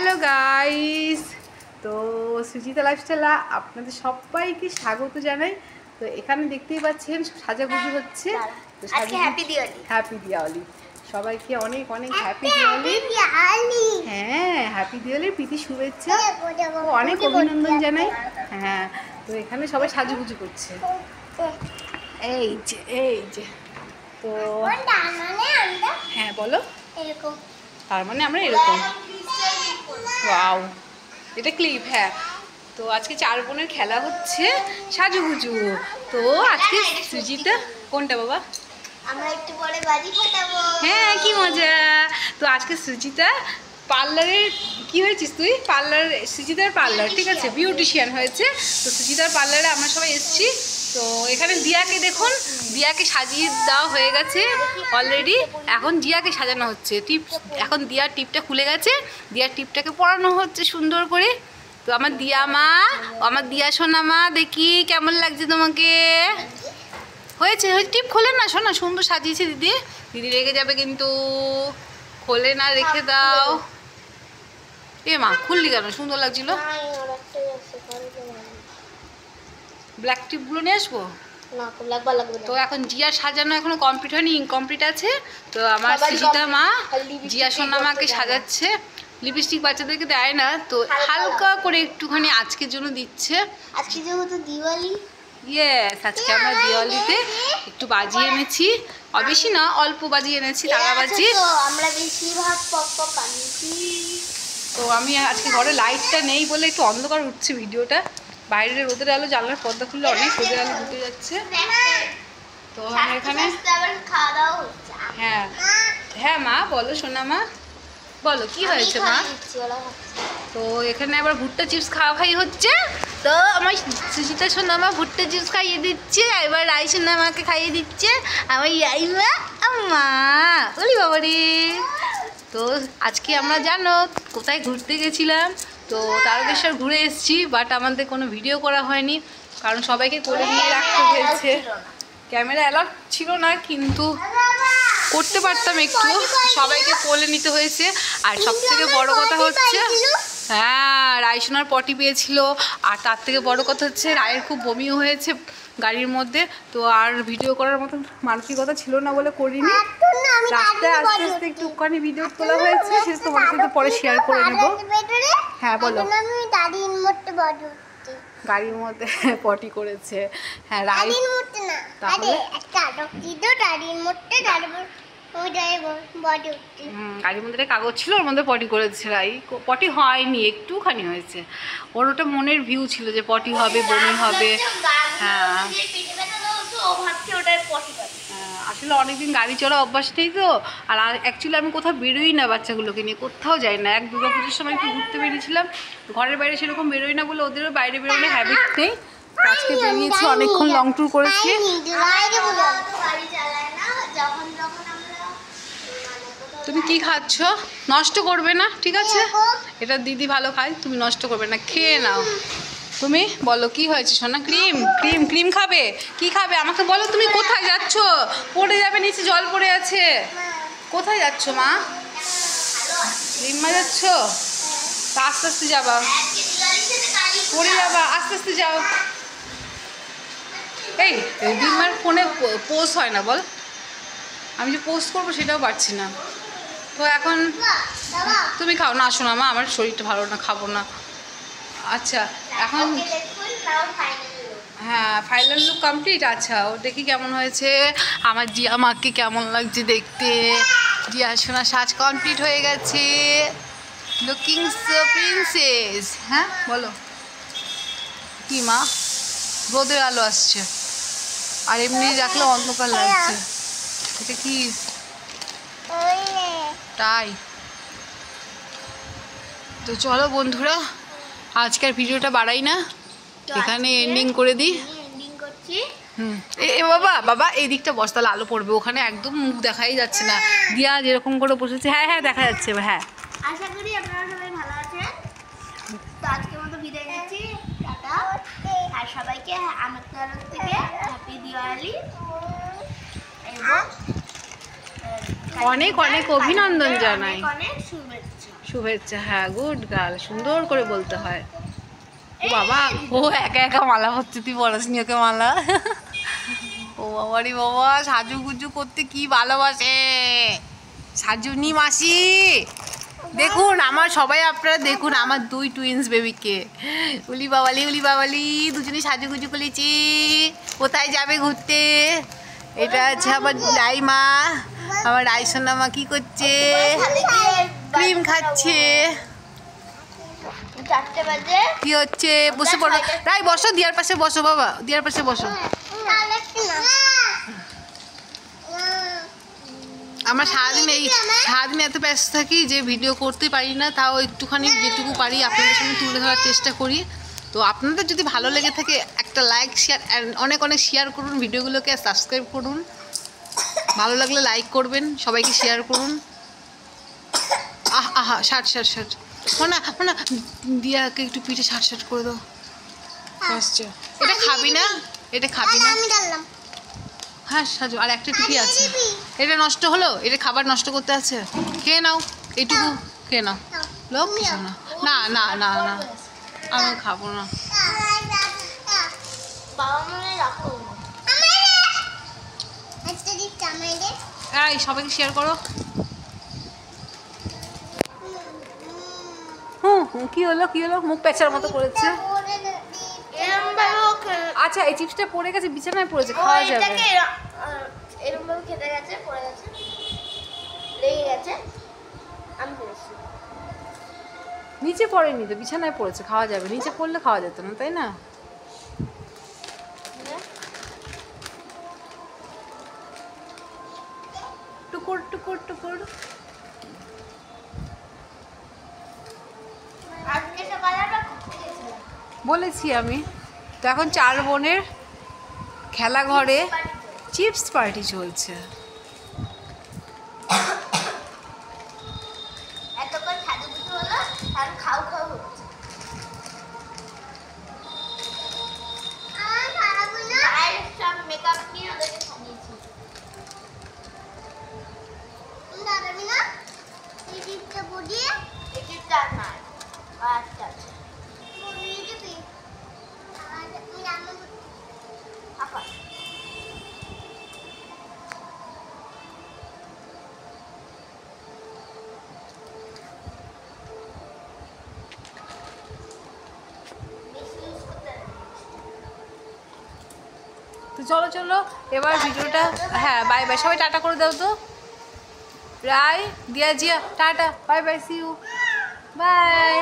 Hello guys, তো সুচিতা লাইফস্টাইলে আপনাদের সবাইকে স্বাগত জানাই। তো এখানে দেখতেই পাচ্ছেন সাজাগুজু হচ্ছে। তো হ্যাপি দিওয়ালি। হ্যাপি দিওয়ালি সবাইকে, অনেক অনেক হ্যাপি দিওয়ালি। হ্যাঁ, হ্যাপি দিওয়ালির প্রীতি শুভেচ্ছা, অনেক অভিনন্দন জানাই। হ্যাঁ, তো এখানে সবাই সাজুগুজু করছে। এই যে তো হ্যাঁ বলো। তার মানে আমরা এরকম, ওয়াও এটা ক্লিপ। হ্যাঁ, তো আজকে 4 বোনের খেলা হচ্ছে সাজুগুজু। তো আজকে সুজিতা কোনটা বাবা? আমরা একটু পরে বাজি ফাটাবো। হ্যাঁ, কি মজা। তো আজকে সুজিতা পার্লারের কি হয়েছিস তুই? পার্লার, সুজিতার পার্লার, ঠিক আছে, বিউটিশিয়ান হয়েছে। তো সুজিতার পার্লারে আমরা সবাই এসেছি। তো এখানে দিয়াকে দেখুন, দিয়াকে সাজিয়ে দেওয়া হয়ে গেছে অলরেডি। এখন দিয়াকে সাজানো হচ্ছে। টিপ, এখন দিয়ার টিপটা খুলে গেছে, দিয়ার টিপটাকে পরানো হচ্ছে সুন্দর করে। তো আমার দিয়া মা, আমার দিয়া সোনা মা, দেখি কেমন লাগছে তোমাকে? হয়েছে, টিপ খোলে না সোনা, সুন্দর সাজিয়েছে দিদি। দিদি রেগে যাবে কিন্তু, খোলে না, রেখে দাও। এ মা, খুললি কেন? সুন্দর লাগছিল। ব্ল্যাক টিপগুলো নিয়ে আসবো। তো এখন জিয়া সাজানো এখনো কমপ্লিট হয়নি, ইনকমপ্লিট আছে। তো আমার সুজিতা মা জিয়া সোনা মাকে সাজাচ্ছে। লিপস্টিক বাচ্চাদেরকে দেয় না, তো হালকা করে একটুখানি আজকের জন্য দিচ্ছে। আজকে যেহেতু দিওয়ালি, ইয়েস, আজকে আমরা দিওয়ালিতে একটু বাজি এনেছি। বেশি না, অল্প বাজি এনেছি, তারা বাজি। আমরা বেশিরভাগ পপ পপ আনিছি। তো আমি আজকে ঘরে লাইটটা নেই বলে একটু অন্ধকার উঠছে ভিডিওটা। বাইরের রোদের আলো, জানলার পর্দা খুললে অনেক রোদের আলো ঢুকে যাচ্ছে। তো আমি এখানে খাওয়া দাওয়া হচ্ছে। হ্যাঁ হ্যাঁ মা বলো, সোনা মা বলো, কি হয়েছে মা? তো এখানে আবার ভুট্টা চিপস খাওয়াই হচ্ছে। তো আমার সুচিতা সোনা মা ভুট্টা চিপস খাইয়ে দিচ্ছে, এবার রাই সোনা মাকে খাইয়ে দিচ্ছে আমার ইয়াইমা আম্মা। বলি বাবা রে। তো আজকে আমরা জানো কোথায় ঘুরতে গেছিলাম, তো তারকেশ্বর ঘুরে এসেছি, বাট আমাদের কোনো ভিডিও করা হয়নি, কারণ সবাইকে কোলে নিয়ে রাখতে হয়েছে। ক্যামেরা অ্যালাউ ছিল না, কিন্তু করতে পারতাম একটু, সবাইকে কোলে নিতে হয়েছে। আর সব থেকে বড় কথা হচ্ছে, হ্যাঁ, রায়সোনার পটি পেয়েছিল। আর তার থেকে বড় কথা হচ্ছে রায়ের খুব বমিও হয়েছে গাড়ির মধ্যে। তো আর ভিডিও করার মতো মানসিকতা ছিল না বলে করিনি। রাস্তায় আস্তে আস্তে একটুখানি ভিডিও তোলা হয়েছে, সেটা তোমার সাথে পরে শেয়ার করে নেবো। হ্যাঁ বলো। গাড়ির মধ্যে পটি করেছে। হ্যাঁ, তাহলে গাড়ির মধ্যে কাগজ ছিল, ওর মধ্যে পটি করেছে। রাই পটি হয়নি, একটুখানি হয়েছে। ওর ওটা মনের ভিউ ছিল যে পটি হবে, বমি হবে। হ্যাঁ, আসলে অনেকদিন গাড়ি চড়া অভ্যাস নেই তো। আর অ্যাকচুয়ালি আমি কোথাও বেরোই না, বাচ্চাগুলোকে নিয়ে কোথাও যাই না। এক দুর্গাপুজোর সময় একটু ঘুরতে বেরিয়েছিলাম, ঘরের বাইরে সেরকম বেরোই না বলে ওদেরও বাইরে বেরোনোর হ্যাবিট নেই। আজকে বেরিয়েছি, অনেকক্ষণ লং ট্যুর করেছি। তুমি কি খাচ্ছ? নষ্ট করবে না, ঠিক আছে? এটা দিদি ভালো খায়, তুমি নষ্ট করবে না, খেয়ে নাও। তুমি বলো কি হয়েছে সোনা? ক্রিম ক্রিম ক্রিম খাবে? কি খাবে আমাকে বলো। তুমি কোথায় যাচ্ছ? পড়ে যাবে, নিচে জল পড়ে আছে। কোথায় যাচ্ছ মা? রিম্মা যাচ্ছ? তা আস্তে আস্তে যাবা, পড়ে যাবা, আস্তে আস্তে যাও। এই রিম্মার ফোনে পোস্ট হয় না বল, আমি যে পোস্ট করবো সেটাও পারছি না। তো এখন তুমি খাও না, শোনা মা, আমার শরীরটা ভালো না, খাবো না। আচ্ছা এখন হ্যাঁ, ফাইনাল লুক কমপ্লিট। আচ্ছা, ও দেখি কেমন হয়েছে। আমার জিয়া মাকে কেমন লাগছে দেখতে। জিয়া সোনা সাজ কমপ্লিট হয়ে গেছে, লুকিং সো প্রিন্সেস। হ্যাঁ বলো কি মা? রোদের আলো আসছে, আর এমনি রাখলে অন্ধকার লাগছে। এটা কি তাই? তো চলো বন্ধুরা, আজকের ভিডিওটা বাড়াই না, এখানে এন্ডিং করে দিই। এ বাবা বাবা, এই দিকটা বস, তাহলে আলো পড়বে। ওখানে একদম মুখ দেখাই যাচ্ছে না। দিয়া যেরকম করে বসেছে, হ্যাঁ হ্যাঁ দেখা যাচ্ছে। হ্যাঁ, আশা করি আপনারা সবাই ভালো আছেন। তো আজকের মতো বিদায় নিচ্ছি, টাটা। আর সবাইকে আমার তরফ থেকে হ্যাপি দিওয়ালি এবং অনেক অনেক অভিনন্দন জানাই। অনেক শুভেচ্ছা। শুভেচ্ছা, হ্যাঁ গুড গার্ল, সুন্দর করে বলতে হয়। ও বাবা, ও একা একা মালা হচ্ছে, তুই বলসনি ওকে মালা। ও বাবারি বাবা, সাজুগুজু করতে কি ভালোবাসে সাজুনি মাসি। দেখুন আমার সবাই, আপনারা দেখুন আমার 2 টুইন্স বেবিকে। উলি বাবালি দুজনে সাজুগুজু করেছি। কোথায় যাবে ঘুরতে? এটা আছে আমার রাইমা, আমার রাইসোনা মা কি করছে? ক্রিম খাচ্ছে। 4টে বাজে। কি হচ্ছে? বসে পড়ো রাই, বসো, দিয়ার পাশে বসো বাবা, দিয়ার পাশে বসো। আমার সারাদিন এত ব্যস্ত থাকি যে ভিডিও করতে পারি না, তাও একটুখানি যেটুকু পারি আপনাদের সামনে তুলে ধরার চেষ্টা করি। তো আপনাদের যদি ভালো লেগে থাকে একটা লাইক শেয়ার, অনেক শেয়ার করুন ভিডিওগুলোকে, সাবস্ক্রাইব করুন। ভালো লাগলে লাইক করবেন, সবাইকে শেয়ার করুন। আহা শার্ট না দিয়াকে একটু পিঠে শার্ট করে দাও। আসছে, এটা খাবি না? এটা খাবি না? হ্যাঁ সাজু, আর একটা টুকি আছে, এটা নষ্ট হলো, এটা খাবার নষ্ট করতে আছে, খেয়ে নাও, এইটুকু খেয়ে নাও। লোক কিছু না, না না না না আমি খাবো না। এই সবাইকে শেয়ার করো। কি হলো মুখ পেঁচার মতো করেছে। আচ্ছা এই চিপসটা পড়ে গেছে, বিছানায় পড়েছে, খাওয়া যাবে। এরকম ভাবে খেতে গেছে, পড়ে গেছে, লেগে গেছে, আমি পড়েছি। নিচে পড়েনি তো, বিছানায় পড়েছে, খাওয়া যাবে। নিচে পড়লে খাওয়া যেত না, তাই না? টুকুর টুকুর টুকুর। আজকে সকালে আমরা ঘুরতে গেছিলাম, বলেছি আমি তো। এখন 4 বোনের খেলা ঘরে চিপস পার্টি চলছে। এতক্ষণ সাজুগুজু হলো, আর খাও হচ্ছে। আর সব মেকআপ নিয়ে ওদেরকে সাজিয়েছি। এই টিপটা আমার, আচ্ছা আপা তো চলো এবার ভিডিওটা, হ্যাঁ বাই বাই, সবাই টাটা করে দাও তো। Rai, Diya Jiya, tata, bye bye, see you, by.